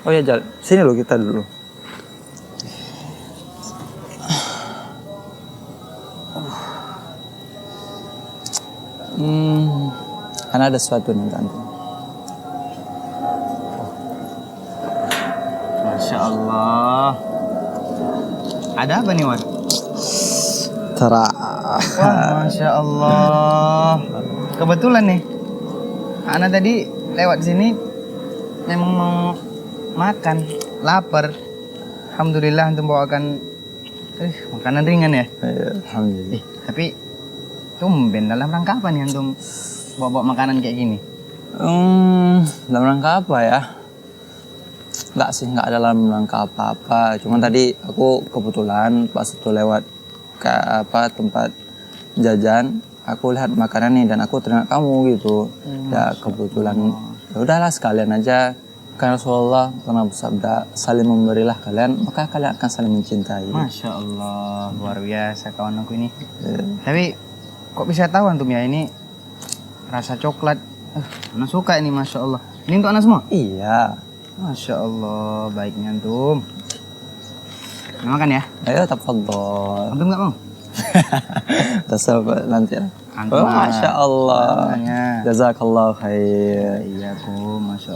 Oh ya Jal, sini loh kita dulu. Karena ada sesuatu nih tante. Masya Allah. Ada apa nih Wan? Wah, Masya Allah. Kebetulan nih, Ana tadi lewat sini memang mau makan, lapar. Alhamdulillah antum bawakan makanan ringan ya. Alhamdulillah. Tapi tumben dalam rangka apa nih antum bawa makanan kayak gini? Dalam rangka apa ya? Nggak ada dalam rangka apa-apa. Cuman tadi aku kebetulan pas itu lewat ke tempat jajan, aku lihat makanan nih dan aku teringat kamu gitu. Ya kebetulan, ya udahlah sekalian aja. Karena Rasulullah pernah bersabda, saling memberilah kalian, maka kalian akan saling mencintai. Masya Allah, luar biasa kawan aku ini. Tapi kok bisa tahu antum ya ini rasa coklat? Ana suka ini, Masya Allah. Ini untuk Ana semua? Iya. Masya Allah, baiknya antum. Nah, makan ya? Ayo tafadhol. Antum nggak mau? Tasawuf nanti. Antum Masya Allah. Makanya. Jazakallah khair. Iya, Masya Allah.